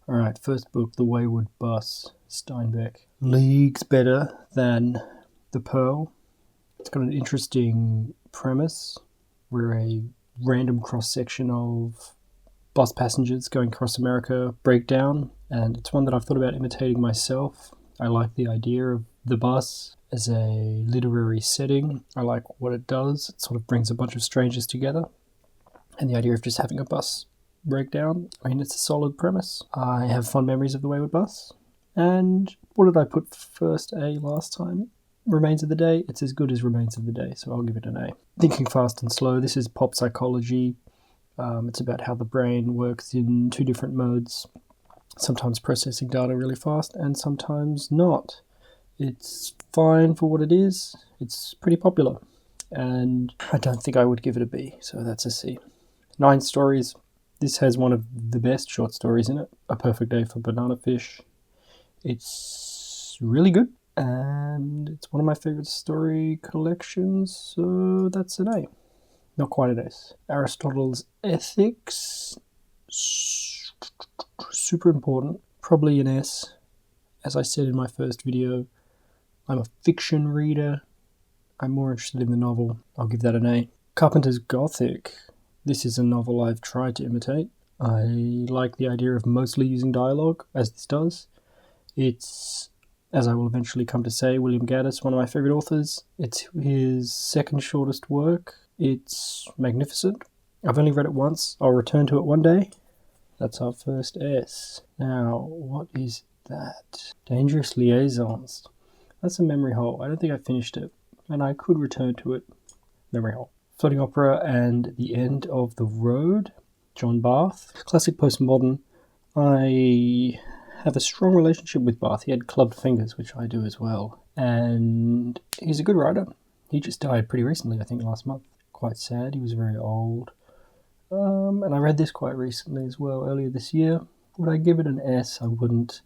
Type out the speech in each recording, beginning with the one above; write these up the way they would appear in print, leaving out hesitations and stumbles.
Alright, first book, The Wayward Bus, Steinbeck. Leagues better than The Pearl. It's got an interesting premise. We're a random cross-section of bus passengers going across America breakdown, and it's one that I've thought about imitating myself. I like the idea of the bus as a literary setting. I like what it does. It sort of brings a bunch of strangers together. And the idea of just having a bus breakdown, I mean, it's a solid premise. I have fond memories of The Wayward Bus. And what did I put first A last time? Remains of the Day. It's as good as Remains of the Day, so I'll give it an A. Thinking Fast and Slow. This is pop psychology. It's about how the brain works in two different modes, sometimes processing data really fast and sometimes not. It's fine for what it is. It's pretty popular, and I don't think I would give it a B, so that's a C. 9 stories. This has one of the best short stories in it, A Perfect Day for Banana Fish. It's really good, and it's one of my favorite story collections, so that's an A. Not quite an S. Aristotle's Ethics. Super important. Probably an S. As I said in my first video, I'm a fiction reader. I'm more interested in the novel. I'll give that an A. Carpenter's Gothic. This is a novel I've tried to imitate. I like the idea of mostly using dialogue, as this does. It's, as I will eventually come to say, William Gaddis, one of my favourite authors. It's his second shortest work. It's magnificent. I've only read it once. I'll return to it one day. That's our first S. Now, what is that? Dangerous Liaisons. That's a memory hole. I don't think I finished it, and I could return to it. Memory hole. Floating Opera and The End of the Road. John Barth. Classic postmodern. I have a strong relationship with Barth. He had clubbed fingers, which I do as well. And he's a good writer. He just died pretty recently, I think last month. Quite sad. He was very old. And I read this quite recently as well, earlier this year. Would I give it an S? I wouldn't.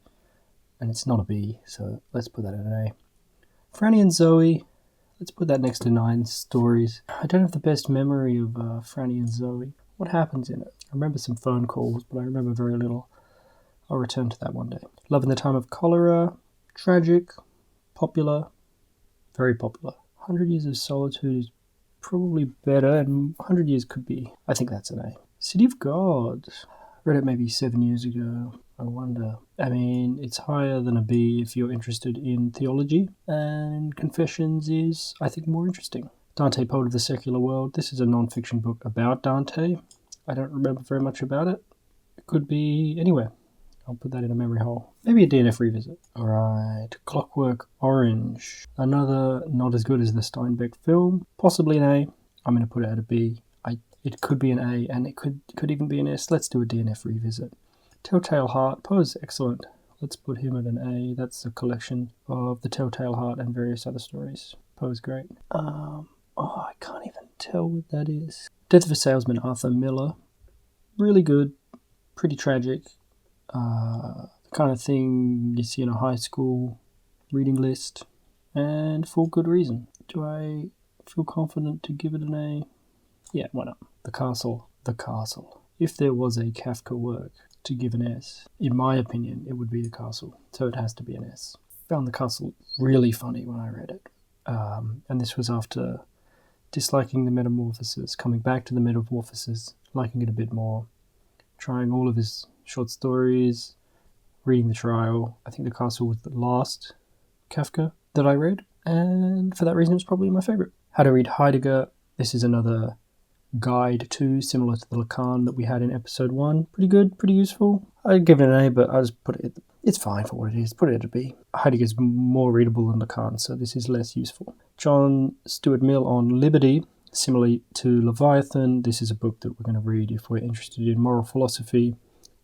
And it's not a B, so let's put that in an A. Franny and Zoe. Let's put that next to 9 stories. I don't have the best memory of Franny and Zoe. What happens in it? I remember some phone calls, but I remember very little. I'll return to that one day. Love in the Time of Cholera. Tragic. Popular. Very popular. 100 Years of Solitude is probably better, and 100 Years could be. I think that's an A. City of God. Read it maybe 7 years ago. I wonder. I mean, it's higher than a B if you're interested in theology, and Confessions is, I think, more interesting. Dante, Poet of the Secular World. This is a non-fiction book about Dante. I don't remember very much about it. It could be anywhere. I'll put that in a memory hole. Maybe a DNF revisit. Alright, Clockwork Orange. Another not as good as the Steinbeck film. Possibly an A. I'm going to put it at a B. It could be an A, and it could even be an S. Let's do a DNF revisit. Telltale Heart. Poe's excellent. Let's put him at an A. That's a collection of The Telltale Heart and various other stories. Poe's great. I can't even tell what that is. Death of a Salesman, Arthur Miller. Really good. Pretty tragic. The kind of thing you see in a high school reading list, and for good reason. Do I feel confident to give it an A? Yeah, why not? The Castle. If there was a Kafka work to give an S, in my opinion, it would be The Castle, so it has to be an S. Found The Castle really funny when I read it, and this was after disliking the Metamorphosis, coming back to the Metamorphosis, liking it a bit more, trying all of his short stories, reading The Trial. I think The Castle was the last Kafka that I read, and for that reason it was probably my favourite. How to Read Heidegger. This is another guide to, similar to the Lacan that we had in episode 1. Pretty good, pretty useful. I'd give it an A, but I'll just put it, it's fine for what it is. Put it at a B. Heidegger's more readable than Lacan, so this is less useful. John Stuart Mill on Liberty. Similarly to Leviathan, this is a book that we're going to read if we're interested in moral philosophy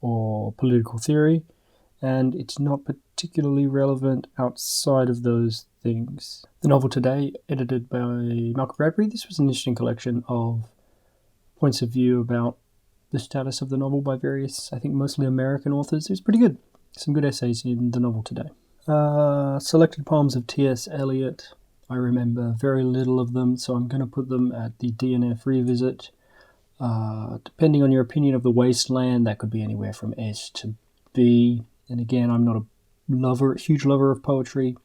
or political theory, and it's not particularly relevant outside of those things. The Novel Today, edited by Malcolm Bradbury. This was an interesting collection of points of view about the status of the novel by various, I think mostly American authors. It was pretty good. Some good essays in The Novel Today. Selected poems of T.S. Eliot. I remember very little of them, so I'm going to put them at the DNF revisit. Depending on your opinion of The Wasteland, that could be anywhere from S to B. And again, I'm not a huge lover of poetry.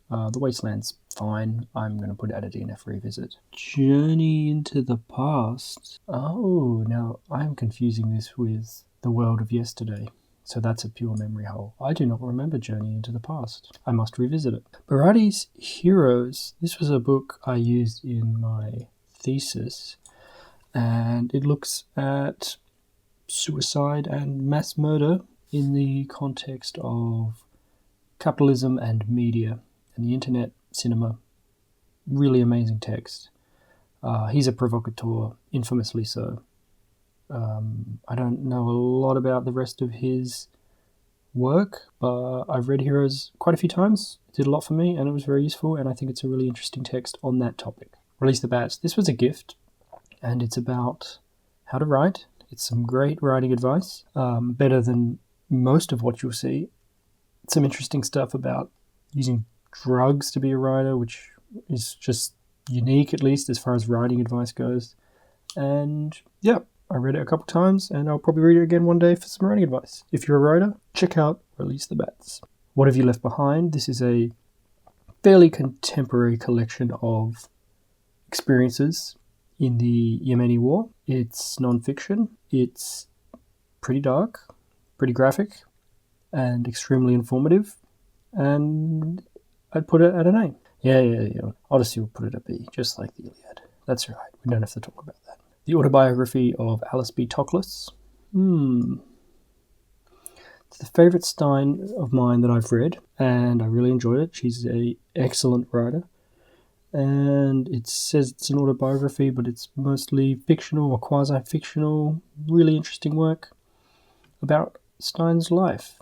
The Wasteland's fine. I'm going to put it at a DNF revisit. Journey into the Past. Oh, now I'm confusing this with The World of Yesterday. So that's a pure memory hole. I do not remember Journey into the Past. I must revisit it. Barati's Heroes. This was a book I used in my thesis, and it looks at suicide and mass murder in the context of capitalism and media and the internet, cinema. Really amazing text. He's a provocateur, infamously so. I don't know a lot about the rest of his work, but I've read Heroes quite a few times. It did a lot for me, and it was very useful, and I think it's a really interesting text on that topic. Release the Bats. This was a gift, and it's about how to write. It's some great writing advice, better than most of what you'll see. Some interesting stuff about using drugs to be a writer, which is just unique, at least as far as writing advice goes. And yeah, I read it a couple times, and I'll probably read it again one day for some writing advice. If you're a writer, check out Release the Bats. What Have You Left Behind? This is a fairly contemporary collection of experiences in the Yemeni War. It's non-fiction. It's pretty dark, pretty graphic, and extremely informative. And I'd put it at an A. Yeah. I'll just put it at B, just like the Iliad. That's right. We don't have to talk about that. The Autobiography of Alice B. Toklas. It's the favourite Stein of mine that I've read, and I really enjoyed it. She's an excellent writer. And it says it's an autobiography, but it's mostly fictional or quasi-fictional. Really interesting work about Stein's life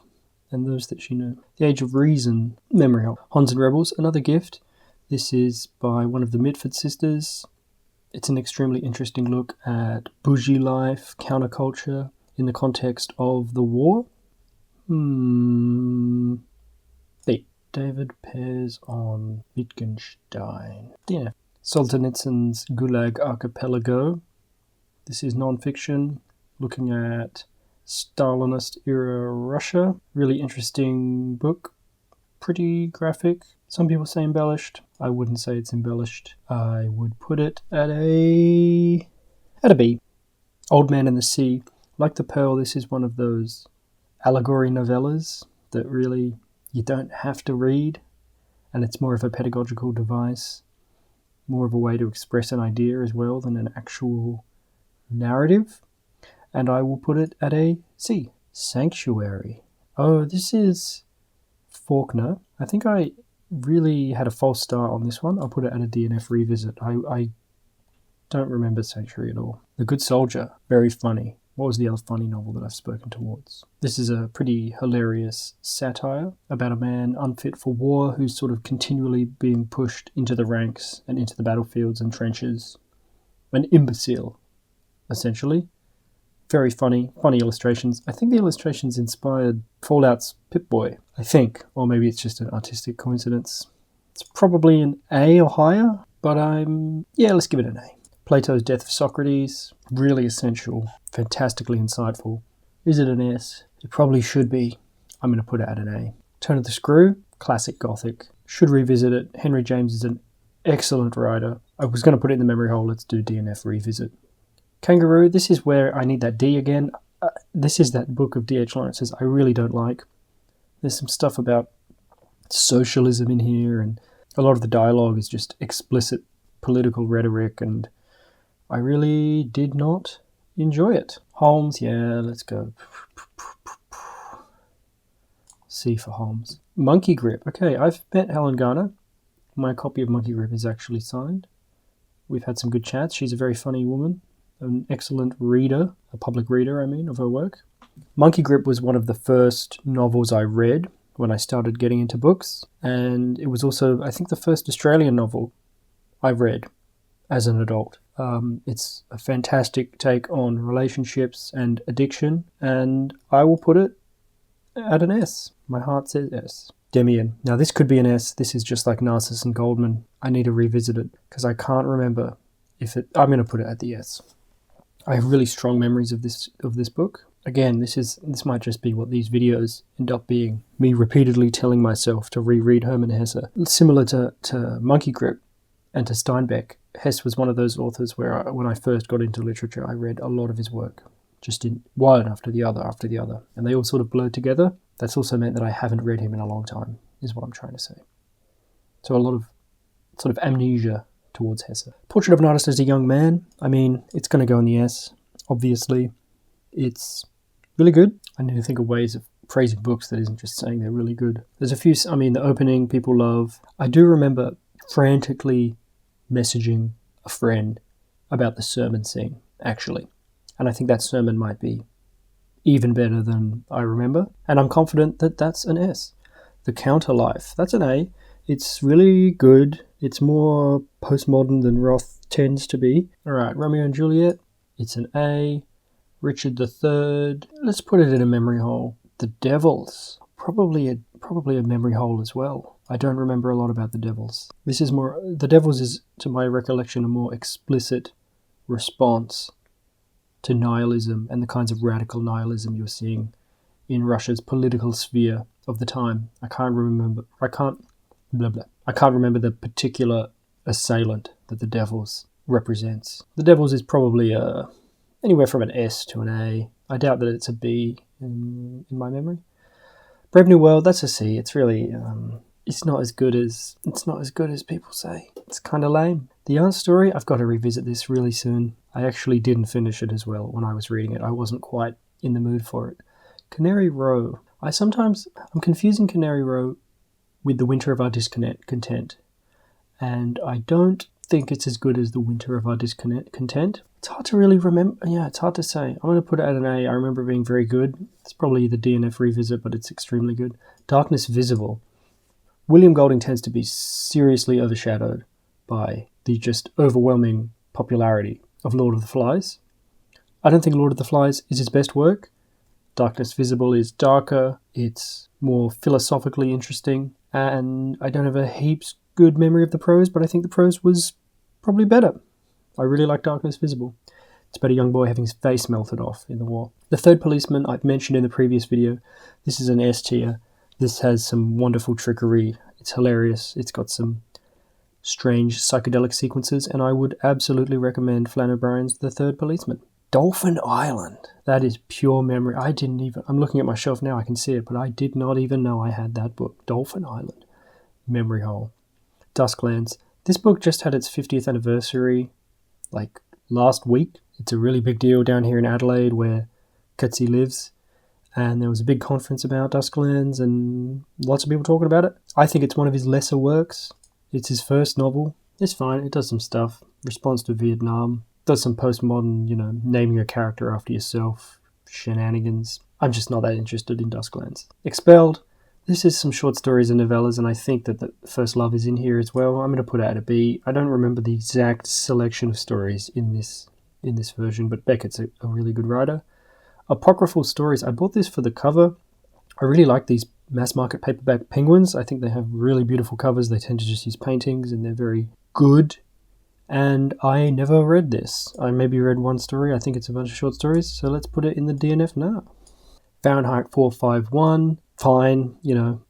and those that she knew. The Age of Reason, memory hole. Hans and Rebels, another gift. This is by one of the Mitford sisters. It's an extremely interesting look at bougie life, counterculture, in the context of the war. B. David Pears on Wittgenstein. Yeah. Solzhenitsyn's Gulag Archipelago. This is non-fiction, looking at Stalinist-era Russia. Really interesting book. Pretty graphic. Some people say embellished. I wouldn't say it's embellished. I would put it at a B. Old Man and the Sea. Like The Pearl, this is one of those allegory novellas that really you don't have to read, and it's more of a pedagogical device, more of a way to express an idea as well than an actual narrative. And I will put it at a C. Sanctuary. Oh, this is Faulkner. I think I really had a false start on this one. I'll put it at a DNF revisit. I don't remember Sanctuary at all. The Good Soldier. Very funny. What was the other funny novel that I've spoken towards? This is a pretty hilarious satire about a man unfit for war who's sort of continually being pushed into the ranks and into the battlefields and trenches. An imbecile, essentially. Very funny illustrations. I think the illustrations inspired Fallout's Pip-Boy, I think. Or maybe it's just an artistic coincidence. It's probably an A or higher, but let's give it an A. Plato's Death of Socrates, really essential, fantastically insightful. Is it an S? It probably should be. I'm going to put it at an A. Turn of the Screw, classic Gothic. Should revisit it. Henry James is an excellent writer. I was going to put it in the memory hole. Let's do DNF revisit. Kangaroo, this is where I need that D again. This is that book of D.H. Lawrence's I really don't like. There's some stuff about socialism in here, and a lot of the dialogue is just explicit political rhetoric, and I really did not enjoy it. Holmes, yeah, let's go. C for Holmes. Monkey Grip. Okay, I've met Helen Garner. My copy of Monkey Grip is actually signed. We've had some good chats. She's a very funny woman. An excellent reader, a public reader, of her work. Monkey Grip was one of the first novels I read when I started getting into books, and it was also, I think, the first Australian novel I read as an adult. It's a fantastic take on relationships and addiction, and I will put it at an S. My heart says S. Demian. Now this could be an S. This is just like Narcissus and Goldman. I need to revisit it because I can't remember I'm going to put it at the S. I have really strong memories of this book, Again, this might just be what these videos end up being. Me repeatedly telling myself to reread Hermann Hesse. Similar to Monkey Grip and to Steinbeck, Hesse was one of those authors where when I first got into literature, I read a lot of his work, just in one after the other, and they all sort of blurred together. That's also meant that I haven't read him in a long time, is what I'm trying to say. So a lot of sort of amnesia towards Hesse. Portrait of an Artist as a Young Man, I mean, it's going to go in the S, obviously. It's really good. I need to think of ways of praising books that isn't just saying they're really good. There's a few, I mean, the opening people love. I do remember frantically messaging a friend about the sermon scene, actually. And I think that sermon might be even better than I remember. And I'm confident that that's an S. The Counter Life, that's an A. It's really good. It's more postmodern than Roth tends to be. All right, Romeo and Juliet, it's an A. Richard III, let's put it in a memory hole. The Devils, probably a memory hole as well. I don't remember a lot about The Devils. The Devils is, to my recollection, a more explicit response to nihilism and the kinds of radical nihilism you're seeing in Russia's political sphere of the time. I can't remember the particular assailant that The Devils represents. The Devils is probably anywhere from an S to an A. I doubt that it's a B in my memory. Brave New World, that's a C. It's really it's not as good as people say. It's kind of lame. The Aunt Story, I've got to revisit this really soon. I actually didn't finish it as well when I was reading it. I wasn't quite in the mood for it. Canary Row. I'm confusing Canary Row with The Winter of Our Discontent. And I don't think it's as good as The Winter of Our Discontent. It's hard to really remember. Yeah, it's hard to say. I'm going to put it at an A. I remember it being very good. It's probably the DNF revisit, but it's extremely good. Darkness Visible. William Golding tends to be seriously overshadowed by the just overwhelming popularity of Lord of the Flies. I don't think Lord of the Flies is his best work. Darkness Visible is darker. It's more philosophically interesting. And I don't have a heaps good memory of the prose, but I think the prose was probably better. I really like Darkness Visible. It's about a young boy having his face melted off in the war. The Third Policeman, I've mentioned in the previous video. This is an S tier. This has some wonderful trickery. It's hilarious. It's got some strange psychedelic sequences, and I would absolutely recommend Flann O'Brien's The Third Policeman. Dolphin Island. That is pure memory. I'm looking at my shelf now, I can see it, but I did not even know I had that book. Dolphin Island. Memory hole. Dusklands. This book just had its 50th anniversary, like last week. It's a really big deal down here in Adelaide where Kutsi lives. And there was a big conference about Dusklands and lots of people talking about it. I think it's one of his lesser works. It's his first novel. It's fine. It does some stuff. Response to Vietnam. Does some postmodern, naming a character after yourself. Shenanigans. I'm just not that interested in Dusklands. Expelled. This is some short stories and novellas, and I think that the First Love is in here as well. I'm going to put it at a B. I don't remember the exact selection of stories in this version, but Beckett's a really good writer. Apocryphal Stories. I bought this for the cover. I really like these mass market paperback penguins. I think they have really beautiful covers. They tend to just use paintings, and they're very good. And I never read this. I maybe read one story. I think it's a bunch of short stories, so let's put it in the DNF now. Fahrenheit 451. Fine,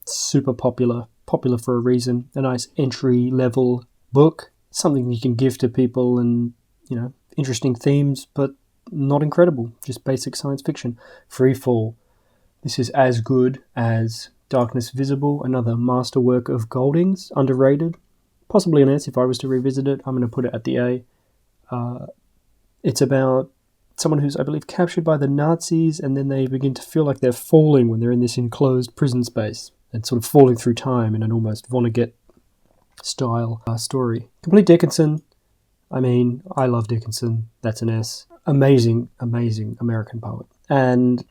super popular for a reason. A nice entry-level book, something you can give to people, and, interesting themes, but not incredible, just basic science fiction. Freefall. This is as good as Darkness Visible, another masterwork of Golding's, underrated. Possibly an S if I was to revisit it. I'm going to put it at the A. It's about someone who's, I believe, captured by the Nazis, and then they begin to feel like they're falling when they're in this enclosed prison space and sort of falling through time in an almost Vonnegut style story. Complete Dickinson. I mean, I love Dickinson. That's an S. Amazing, amazing American poet. And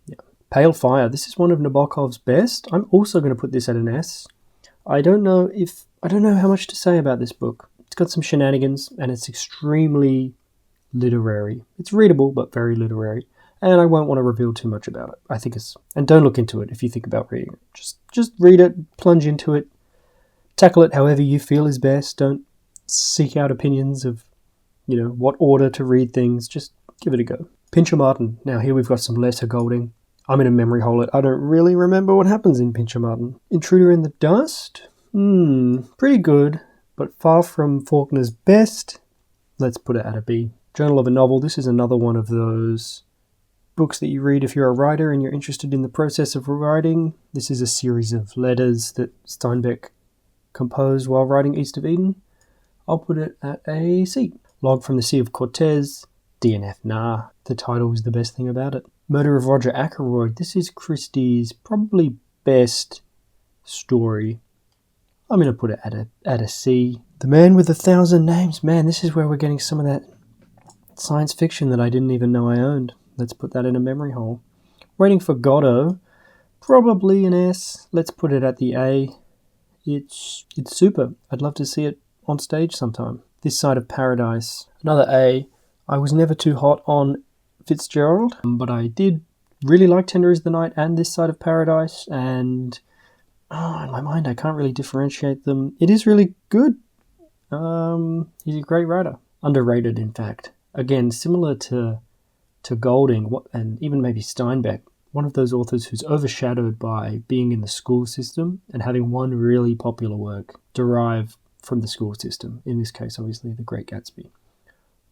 Pale Fire. This is one of Nabokov's best. I'm also going to put this at an S. I don't know how much to say about this book. It's got some shenanigans, and it's extremely literary. It's readable, but very literary. And I won't want to reveal too much about it. I think and don't look into it if you think about reading it. Just read it, plunge into it, tackle it however you feel is best. Don't seek out opinions of, what order to read things. Just give it a go. Pincher Martin. Now here we've got some lesser Golding. I'm in a memory hole. I don't really remember what happens in Pincher Martin. Intruder in the Dust? Pretty good, but far from Faulkner's best. Let's put it at a B. Journal of a Novel. This is another one of those books that you read if you're a writer and you're interested in the process of writing. This is a series of letters that Steinbeck composed while writing East of Eden. I'll put it at a C. Log from the Sea of Cortez. DNF, nah. The title is the best thing about it. Murder of Roger Ackroyd. This is Christie's probably best story. I'm going to put it at a C. The Man with 1,000 Names. Man, this is where we're getting some of that science fiction that I didn't even know I owned. Let's put that in a memory hole. Waiting for Godot. Probably an S. Let's put it at the A. It's super. I'd love to see it on stage sometime. This Side of Paradise. Another A. I was never too hot on Fitzgerald, but I did really like Tender is the Night and This Side of Paradise, and in my mind I can't really differentiate them. It is really good. He's a great writer. Underrated, in fact. Again, similar to Golding and even maybe Steinbeck, one of those authors who's overshadowed by being in the school system and having one really popular work derive from the school system. In this case, obviously, The Great Gatsby.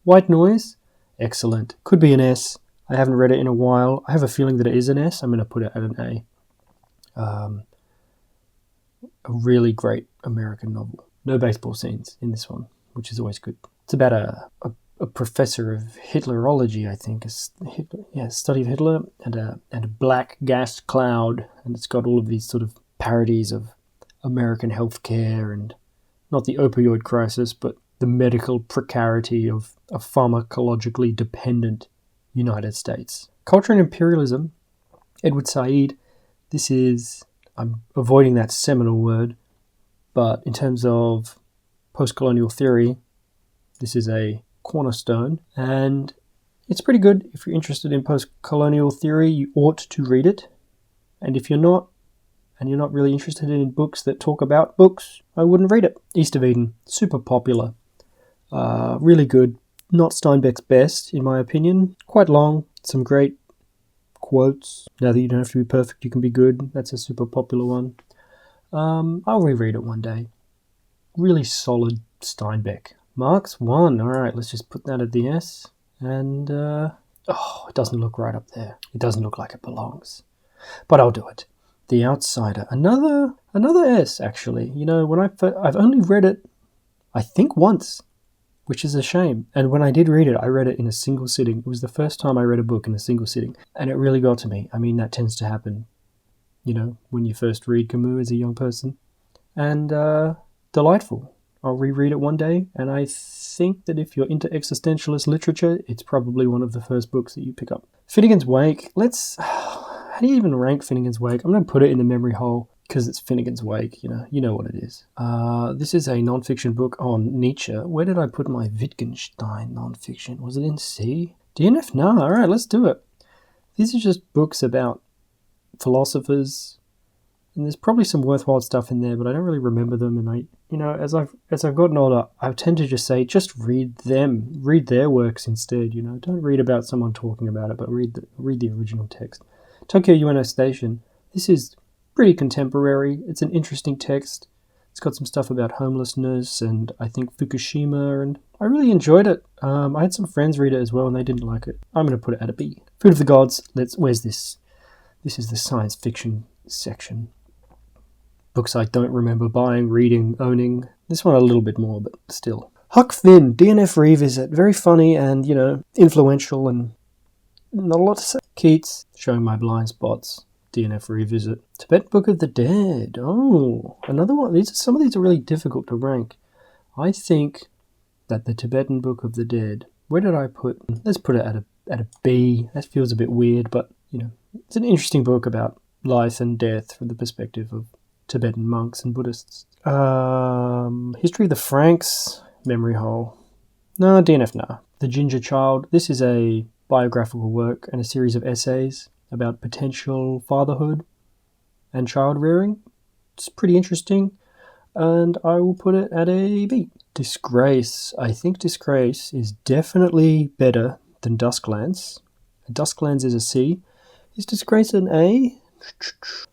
White Noise, excellent. Could be an S. I haven't read it in a while. I have a feeling that it is an S. I'm going to put it at an A. A really great American novel. No baseball scenes in this one, which is always good. It's about a professor of Hitlerology, I think, a study of Hitler, and a black gas cloud, and it's got all of these sort of parodies of American healthcare and not the opioid crisis, but the medical precarity of a pharmacologically dependent United States. Culture and Imperialism, Edward Said. This is, I'm avoiding that seminal word, but in terms of post-colonial theory, this is a cornerstone, and it's pretty good. If you're interested in post-colonial theory, you ought to read it. And if you're not, and you're not really interested in books that talk about books, I wouldn't read it. East of Eden, super popular. Really good. Not Steinbeck's best, in my opinion. Quite long. Some great quotes. Now that you don't have to be perfect, you can be good. That's a super popular one. I'll reread it one day. Really solid Steinbeck. Marks 1. Alright, let's just put that at the S. And, it doesn't look right up there. It doesn't look like it belongs. But I'll do it. The Outsider. Another S, actually. You know, I've only read it, I think, once, which is a shame. And when I did read it, I read it in a single sitting. It was the first time I read a book in a single sitting. And it really got to me. I mean, that tends to happen, you know, when you first read Camus as a young person. And delightful. I'll reread it one day, and I think that if you're into existentialist literature, it's probably one of the first books that you pick up. Finnegan's Wake. How do you even rank Finnegan's Wake? I'm going to put it in the memory hole because it's Finnegan's Wake, you know what it is. This is a non-fiction book on Nietzsche. Where did I put my Wittgenstein non-fiction? Was it in C? DNF? No, alright, let's do it. These are just books about philosophers, and there's probably some worthwhile stuff in there, but I don't really remember them, and as I've gotten older, I tend to just say, just read them. Read their works instead, Don't read about someone talking about it, but read the original text. Tokyo UNO Station. This is pretty contemporary. It's an interesting text. It's got some stuff about homelessness and I think Fukushima, and I really enjoyed it. I had some friends read it as well, and they didn't like it. I'm going to put it at a B. Food of the Gods. Where's this? This is the science fiction section. Books I don't remember buying, reading, owning. This one a little bit more, but still. Huck Finn, DNF Revisit. Very funny and, influential and not a lot to say. Keats, Showing My Blind Spots. DNF Revisit. Tibetan Book of the Dead. Oh, another one. Some of these are really difficult to rank. I think that the Tibetan Book of the Dead, where did I put? Let's put it at a B. That feels a bit weird, but, it's an interesting book about life and death from the perspective of Tibetan monks and Buddhists. History of the Franks, memory hole. No, DNF, no. The Ginger Child. This is a biographical work and a series of essays about potential fatherhood and child rearing. It's pretty interesting, and I will put it at a B. Disgrace. I think Disgrace is definitely better than Dusklands. Dusklands is a C. Is Disgrace an A?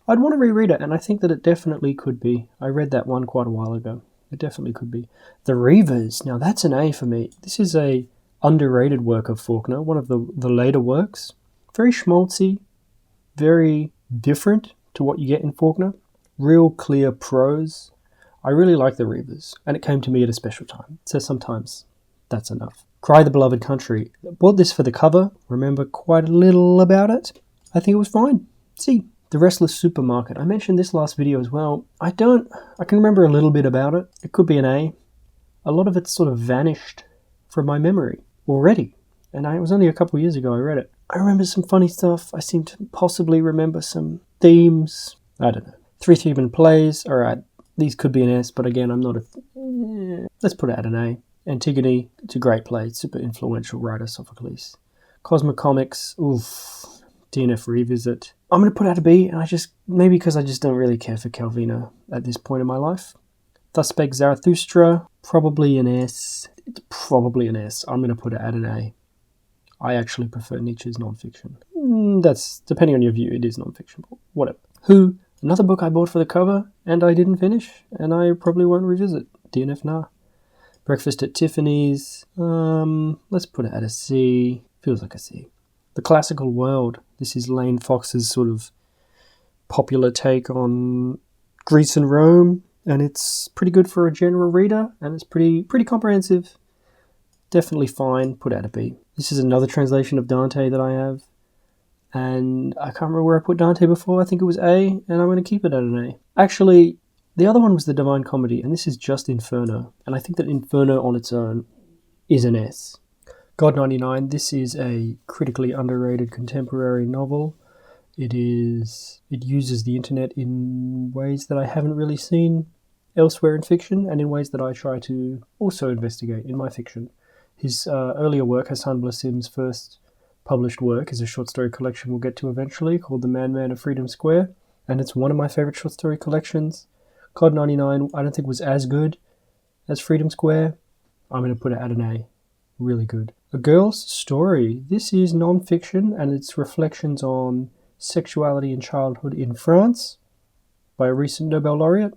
I'd want to reread it, and I think that it definitely could be. I read that one quite a while ago. It definitely could be. The Reavers. Now that's an A for me. This is a underrated work of Faulkner, one of the later works. Very schmaltzy, very different to what you get in Faulkner. Real clear prose. I really like The Reavers, and it came to me at a special time. So sometimes that's enough. Cry the Beloved Country. Bought this for the cover. Remember quite a little about it. I think it was fine. C. The Restless Supermarket. I mentioned this last video as well. I can remember a little bit about it. It could be an A. A lot of it's sort of vanished from my memory already. And it was only a couple of years ago I read it. I remember some funny stuff. I seem to possibly remember some themes. I don't know. 3 Theban plays. Alright, these could be an S, but again, I'm not a... Let's put it at an A. Antigone, it's a great play. Super influential writer, Sophocles. Cosmocomics, oof. DNF Revisit. I'm going to put out a B, and maybe because I just don't really care for Calvino at this point in my life. Thus Spake Zarathustra, probably an S. It's probably an S. I'm going to put it at an A. I actually prefer Nietzsche's nonfiction. That's, depending on your view, it is nonfiction, but whatever. Who, another book I bought for the cover, and I didn't finish, and I probably won't revisit. DNF Nah. Breakfast at Tiffany's. Let's put it at a C. Feels like a C. The Classical World. This is Lane Fox's sort of popular take on Greece and Rome, and it's pretty good for a general reader, and it's pretty comprehensive. Definitely fine. Put out a B. This is another translation of Dante that I have, and I can't remember where I put Dante before. I think it was A, and I'm going to keep it at an A. Actually, the other one was the Divine Comedy, and this is just Inferno, and I think that Inferno on its own is an S. God 99, this is a critically underrated contemporary novel. It uses the internet in ways that I haven't really seen elsewhere in fiction, and in ways that I try to also investigate in my fiction. His earlier work, Hassan Blassim's first published work, is a short story collection we'll get to eventually, called The Man of Freedom Square, and it's one of my favourite short story collections. God 99, I don't think was as good as Freedom Square. I'm going to put it at an A. Really good. A Girl's Story. This is non-fiction, and it's reflections on sexuality and childhood in France by a recent Nobel laureate.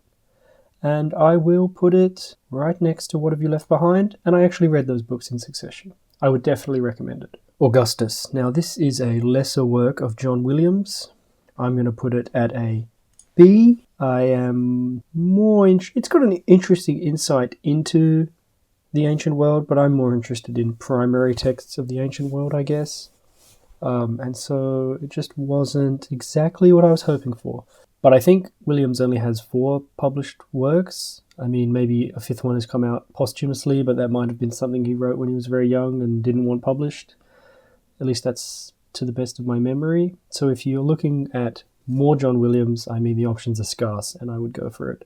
And I will put it right next to What Have You Left Behind, and I actually read those books in succession. I would definitely recommend it. Augustus. Now this is a lesser work of John Williams. I'm going to put it at a B. I am more... It's got an interesting insight into the ancient world, but I'm more interested in primary texts of the ancient world, I guess. And so it just wasn't exactly what I was hoping for. But I think Williams only has 4 published works. I mean, maybe a 5th one has come out posthumously, but that might have been something he wrote when he was very young and didn't want published. At least that's to the best of my memory. So if you're looking at more John Williams, I mean, the options are scarce, and I would go for it.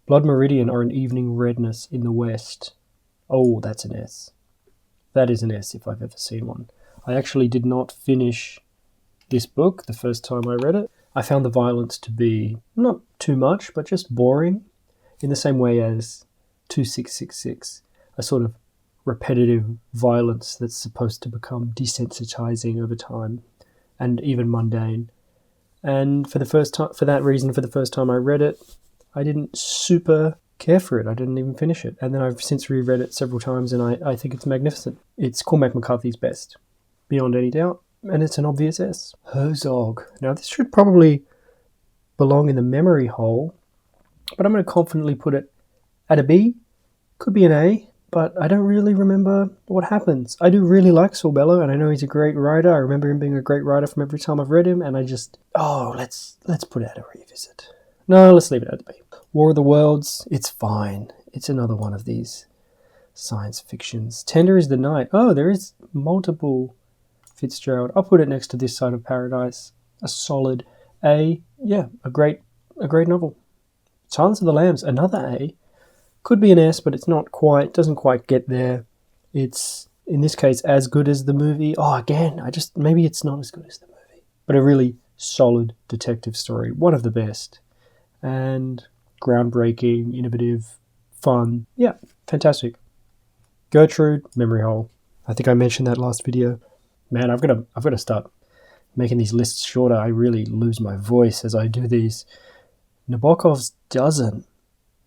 Blood Meridian or An Evening Redness in the West. Oh, that's an S. That is an S if I've ever seen one. I actually did not finish this book the first time I read it. I found the violence to be not too much, but just boring, in the same way as 2666, a sort of repetitive violence that's supposed to become desensitizing over time and even mundane. And for that reason, for the first time I read it, I didn't super care for it. I didn't even finish it. And then I've since reread it several times, and I think it's magnificent. It's Cormac McCarthy's best, beyond any doubt. And it's an obvious S. Herzog. Now this should probably belong in the memory hole, but I'm going to confidently put it at a B. Could be an A, but I don't really remember what happens. I do really like Saul Bellow, and I know he's a great writer. I remember him being a great writer from every time I've read him, and I just... let's put it at a revisit. No, let's leave it at a B. War of the Worlds, it's fine. It's another one of these science fictions. Tender is the Night. Oh, there is multiple Fitzgerald. I'll put it next to This Side of Paradise. A solid A. Yeah, a great novel. Silence of the Lambs, another A. Could be an S, but it's not quite, doesn't quite get there. It's, in this case, as good as the movie. Oh, again, maybe it's not as good as the movie. But a really solid detective story. One of the best. And groundbreaking, innovative, fun. Yeah, fantastic. Gertrude, memory hole. I think I mentioned that last video. Man, I've got to start making these lists shorter. I really lose my voice as I do these. Nabokov's Dozen.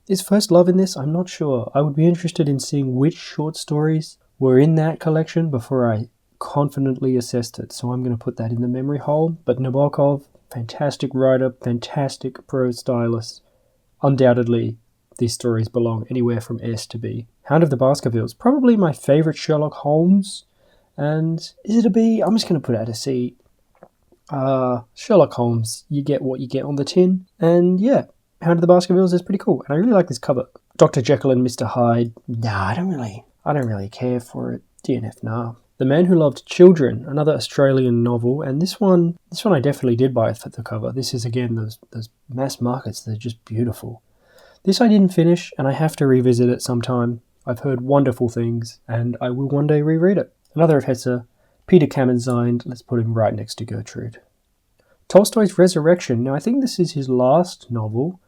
Is First Love in this? I'm not sure. I would be interested in seeing which short stories were in that collection before I confidently assessed it. So I'm going to put that in the memory hole. But Nabokov, fantastic writer, fantastic prose stylist. Undoubtedly, these stories belong anywhere from S to B. Hound of the Baskervilles, probably my favourite Sherlock Holmes. And is it a B? I'm just going to put it at a C. Sherlock Holmes, you get what you get on the tin. And yeah, Hound of the Baskervilles is pretty cool. And I really like this cover. Dr. Jekyll and Mr. Hyde. Nah, I don't really care for it. DNF, nah. The Man Who Loved Children, another Australian novel, and this one I definitely did buy for the cover. This is again those mass markets, they're just beautiful. This I didn't finish, and I have to revisit it sometime. I've heard wonderful things, and I will one day reread it. Another of Hesse, Peter Kamenzind, let's put him right next to Gertrude. Tolstoy's Resurrection, now I think this is his last novel.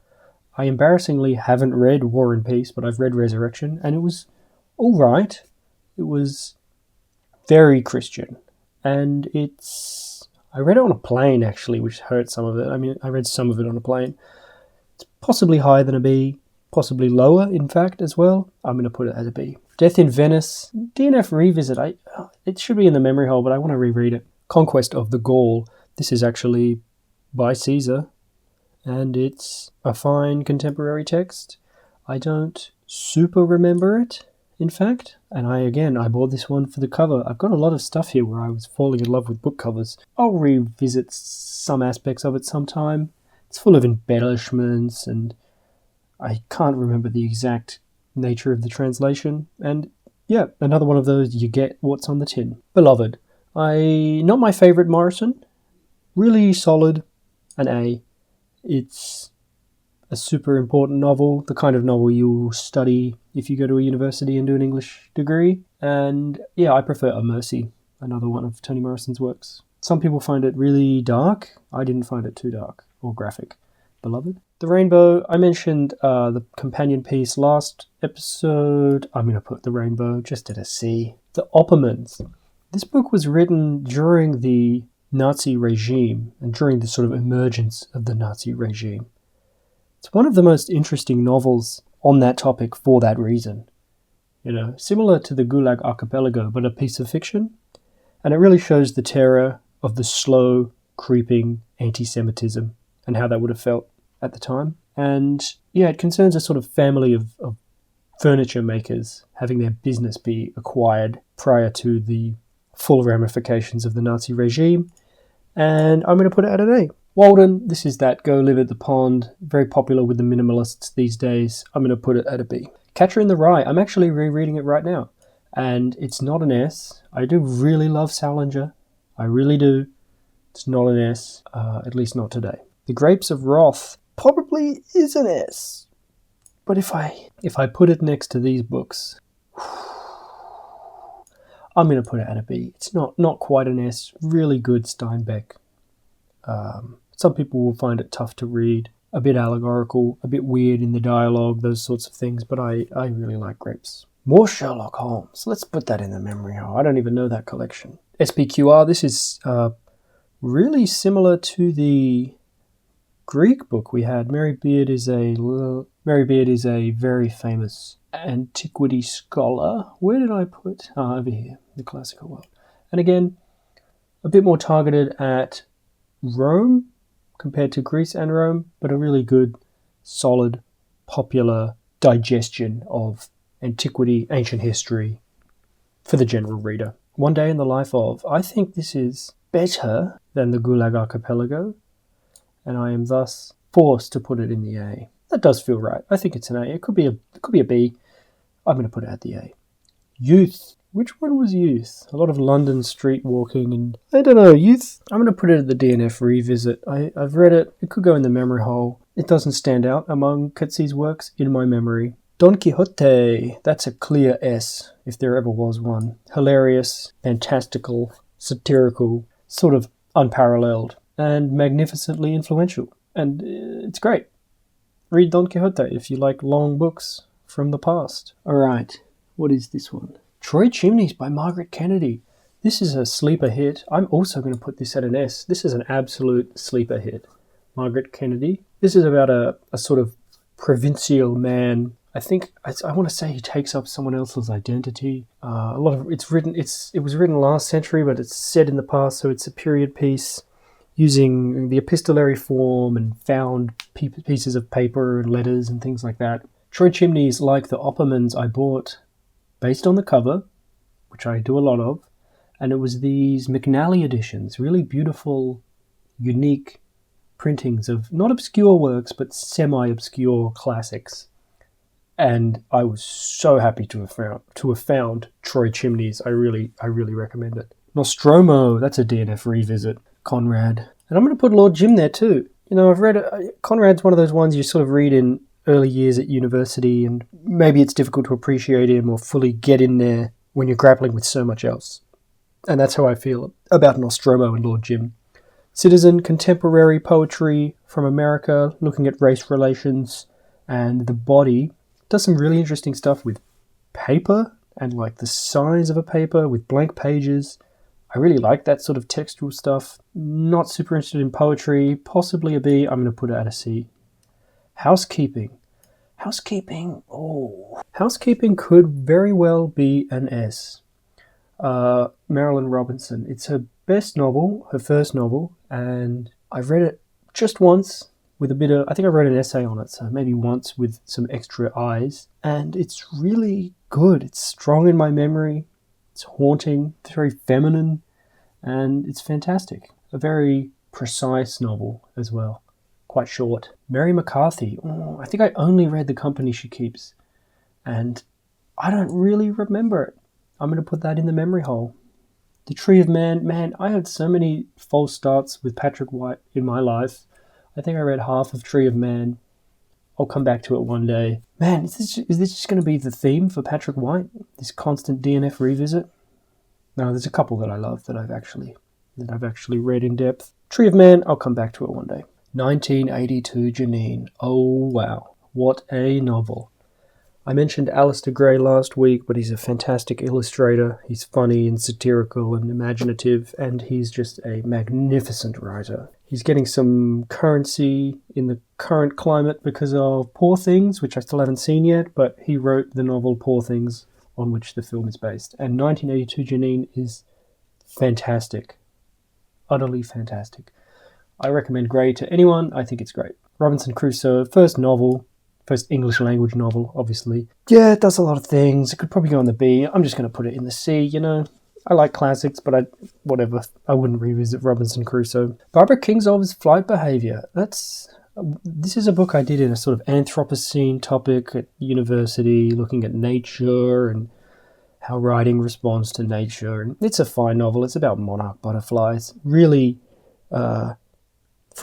I embarrassingly haven't read War and Peace, but I've read Resurrection, and it was alright. It was very Christian. And I read it on a plane, actually, which hurt some of it. I mean, I read some of it on a plane. It's possibly higher than a B, possibly lower, in fact, as well. I'm going to put it as a B. Death in Venice, DNF Revisit. It should be in the memory hole, but I want to reread it. Conquest of the Gaul. This is actually by Caesar, and it's a fine contemporary text. I don't super remember it, in fact, and I bought this one for the cover. I've got a lot of stuff here where I was falling in love with book covers. I'll revisit some aspects of it sometime. It's full of embellishments, and I can't remember the exact nature of the translation. And yeah, another one of those, you get what's on the tin. Beloved. Not my favourite Morrison. Really solid, an A. It's a super important novel, the kind of novel you'll study if you go to a university and do an English degree. And yeah, I prefer A Mercy, another one of Toni Morrison's works. Some people find it really dark. I didn't find it too dark or graphic. Beloved. The Rainbow, I mentioned the companion piece last episode. I'm going to put The Rainbow just at a C. The Oppermans. This book was written during the Nazi regime and during the sort of emergence of the Nazi regime. It's one of the most interesting novels on that topic for that reason. You know, similar to the Gulag Archipelago, but a piece of fiction. And it really shows the terror of the slow, creeping anti-Semitism and how that would have felt at the time. And yeah, it concerns a sort of family of furniture makers having their business be acquired prior to the full ramifications of the Nazi regime. And I'm going to put it at an A. Walden, this is that Go Live at the Pond, very popular with the minimalists these days. I'm going to put it at a B. Catcher in the Rye, I'm actually rereading it right now. And it's not an S. I do really love Salinger. I really do. It's not an S, at least not today. The Grapes of Wrath probably is an S. But if I put it next to these books, I'm going to put it at a B. It's not quite an S. Really good Steinbeck. Some people will find it tough to read, a bit allegorical, a bit weird in the dialogue, those sorts of things, but I really like Grapes. More Sherlock Holmes. Let's put that in the memory hole. I don't even know that collection. SPQR, this is really similar to the Greek book we had. Mary Beard is a very famous antiquity scholar. Where did I put? Over here, the classical world. And again, a bit more targeted at Rome compared to Greece and Rome, but a really good, solid, popular digestion of antiquity, ancient history for the general reader. One Day in the Life of. I think this is better than the Gulag Archipelago, and I am thus forced to put it in the A. That does feel right. I think it's an A. It could be a B. I'm going to put it at the A. Youth. Which one was Youth? A lot of London street walking and... I don't know, Youth. I'm going to put it at the DNF Revisit. I've read it. It could go in the memory hole. It doesn't stand out among Coetzee's works in my memory. Don Quixote. That's a clear S, if there ever was one. Hilarious, fantastical, satirical, sort of unparalleled, and magnificently influential. And it's great. Read Don Quixote if you like long books from the past. Alright, what is this one? Troy Chimneys by Margaret Kennedy. This is a sleeper hit. I'm also going to put this at an S. This is an absolute sleeper hit. Margaret Kennedy. This is about a sort of provincial man. I think I want to say he takes up someone else's identity. A lot of it was written last century, but it's set in the past, so it's a period piece using the epistolary form and found pieces of paper and letters and things like that. Troy Chimneys, like the Oppermans I bought based on the cover, which I do a lot of, and it was these McNally editions, really beautiful, unique printings of not obscure works, but semi-obscure classics. And I was so happy to have found Troy Chimneys. I really recommend it. Nostromo, that's a DNF revisit. Conrad. And I'm going to put Lord Jim there too. You know, I've read Conrad's one of those ones you sort of read in early years at university, and maybe it's difficult to appreciate him or fully get in there when you're grappling with so much else. And that's how I feel about Nostromo and Lord Jim. Citizen, contemporary poetry from America, looking at race relations and the body. Does some really interesting stuff with paper and like the size of a paper with blank pages. I really like that sort of textual stuff. Not super interested in poetry. Possibly a B. I'm going to put it at a C. Housekeeping. Housekeeping could very well be an S. Marilyn Robinson. It's her best novel, her first novel, and I've read it just once with a bit of, I think I wrote an essay on it, so maybe once with some extra eyes, and it's really good. It's strong in my memory. It's haunting. It's very feminine, and it's fantastic. A very precise novel as well. Quite short. Mary McCarthy. I think I only read The Company She Keeps, and I don't really remember it. I'm going to put that in the memory hole. The Tree of Man. Man, I had so many false starts with Patrick White in my life. I think I read half of Tree of Man. I'll come back to it one day. Man, is this just going to be the theme for Patrick White? This constant DNF revisit? No, there's a couple that I love that I've actually read in depth. Tree of Man, I'll come back to it one day. 1982 Janine. Oh, wow. What a novel. I mentioned Alistair Gray last week, but he's a fantastic illustrator. He's funny and satirical and imaginative, and he's just a magnificent writer. He's getting some currency in the current climate because of Poor Things, which I still haven't seen yet, but he wrote the novel Poor Things, on which the film is based. And 1982 Janine is fantastic. Utterly fantastic. I recommend Gray to anyone. I think it's great. Robinson Crusoe, first English language novel, obviously. Yeah, it does a lot of things. It could probably go on the B. I'm just going to put it in the C, you know. I like classics, but I wouldn't revisit Robinson Crusoe. Barbara Kingsov's Flight Behaviour. This is a book I did in a sort of Anthropocene topic at university, looking at nature and how writing responds to nature. And it's a fine novel. It's about monarch butterflies. Really, for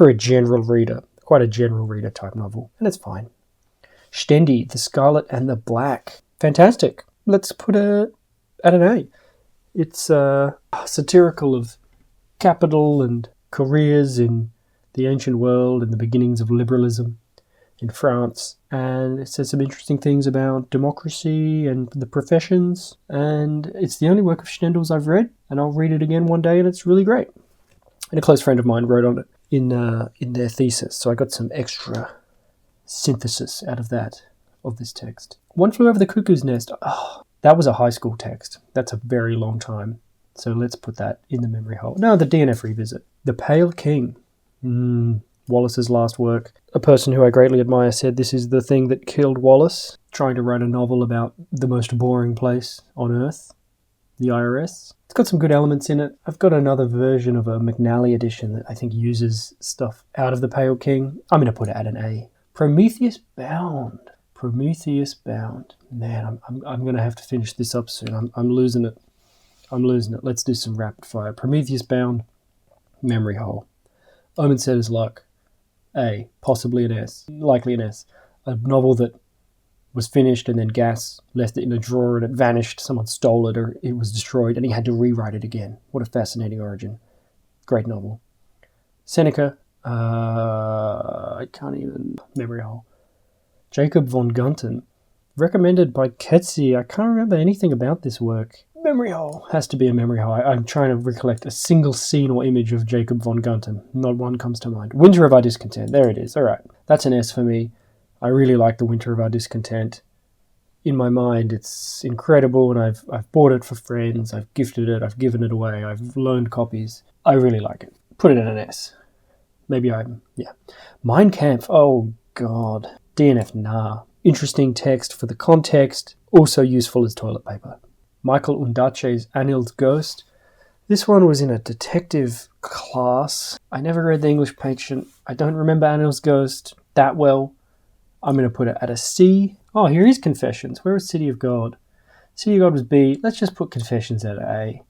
a general reader, quite a general reader type novel. And it's fine. Stendi, The Scarlet and the Black. Fantastic. Let's put it at an A. It's satirical of capital and careers in the ancient world and the beginnings of liberalism in France. And it says some interesting things about democracy and the professions. And it's the only work of Stendel's I've read, and I'll read it again one day, and it's really great. And a close friend of mine wrote on it in their thesis, so I got some extra synthesis out of this text. One Flew Over the Cuckoo's Nest. That was a high school text. That's a very long time. So let's put that in the memory hole. No, the DNF revisit. The Pale King. Wallace's last work. A person who I greatly admire said this is the thing that killed Wallace, trying to write a novel about the most boring place on earth, the IRS. It's got some good elements in it. I've got another version of a McNally edition that I think uses stuff out of The Pale King. I'm going to put it at an A. Prometheus Bound. Man, I'm going to have to finish this up soon. I'm losing it. Let's do some rapid fire. Prometheus Bound, memory hole. Omen Setter's Luck, A, possibly an S, likely an S. A novel that was finished and then gas left it in a drawer and it vanished. Someone stole it or it was destroyed and he had to rewrite it again. What a fascinating origin. Great novel. Seneca, I can't even, memory hole. Jacob von Gunten, recommended by Ketzi. I can't remember anything about this work. Memory hole. Has to be a memory hole. I'm trying to recollect a single scene or image of Jacob von Gunten. Not one comes to mind. Winter of Our Discontent. There it is. All right. That's an S for me. I really like the Winter of Our Discontent. In my mind, it's incredible, and I've bought it for friends. I've gifted it. I've given it away. I've loaned copies. I really like it. Put it in an S. Maybe Mein Kampf. Oh, God. DNF, nah. Interesting text for the context. Also useful as toilet paper. Michael Ondaatje's Anil's Ghost. This one was in a detective class. I never read The English Patient. I don't remember Anil's Ghost that well. I'm going to put it at a C. Oh, here is Confessions. Where is City of God? City of God was B. Let's just put Confessions at A.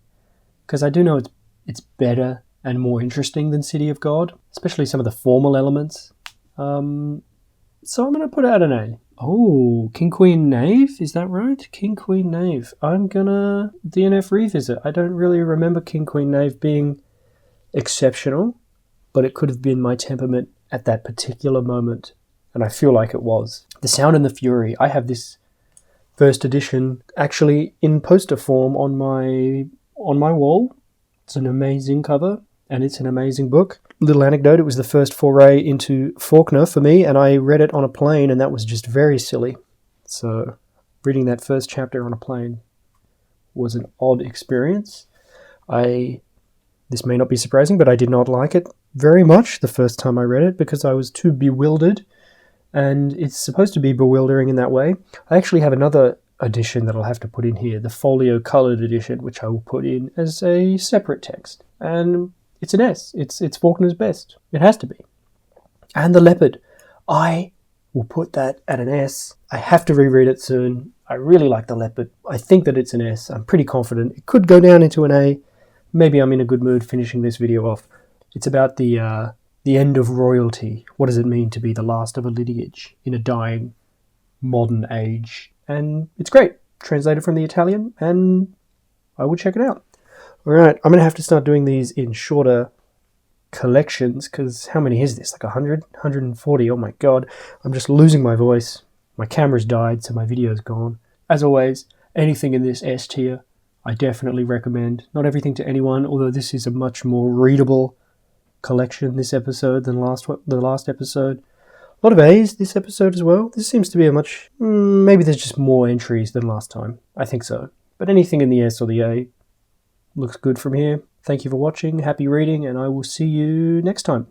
Because I do know it's better and more interesting than City of God. Especially some of the formal elements. So I'm going to put it at an A. Oh, King, Queen, Knave? Is that right? King, Queen, Knave. I'm gonna DNF revisit. I don't really remember King, Queen, Knave being exceptional, but it could have been my temperament at that particular moment, and I feel like it was. The Sound and the Fury. I have this first edition actually in poster form on my wall. It's an amazing cover, and it's an amazing book. Little anecdote, it was the first foray into Faulkner for me, and I read it on a plane, and that was just very silly. So reading that first chapter on a plane was an odd experience. This may not be surprising, but I did not like it very much the first time I read it because I was too bewildered, and it's supposed to be bewildering in that way. I actually have another edition that I'll have to put in here, the folio coloured edition, which I will put in as a separate text. And it's an S. It's Faulkner's best. It has to be. And The Leopard. I will put that at an S. I have to reread it soon. I really like The Leopard. I think that it's an S. I'm pretty confident. It could go down into an A. Maybe I'm in a good mood finishing this video off. It's about the end of royalty. What does it mean to be the last of a lineage in a dying modern age? And it's great. Translated from the Italian, and I would check it out. Alright, I'm going to have to start doing these in shorter collections, because how many is this? Like 100? 140? Oh my god. I'm just losing my voice. My camera's died, so my video's gone. As always, anything in this S tier, I definitely recommend. Not everything to anyone, although this is a much more readable collection this episode than the last episode. A lot of A's this episode as well. This seems to be a much... maybe there's just more entries than last time. I think so. But anything in the S or the A looks good from here. Thank you for watching, happy reading, and I will see you next time.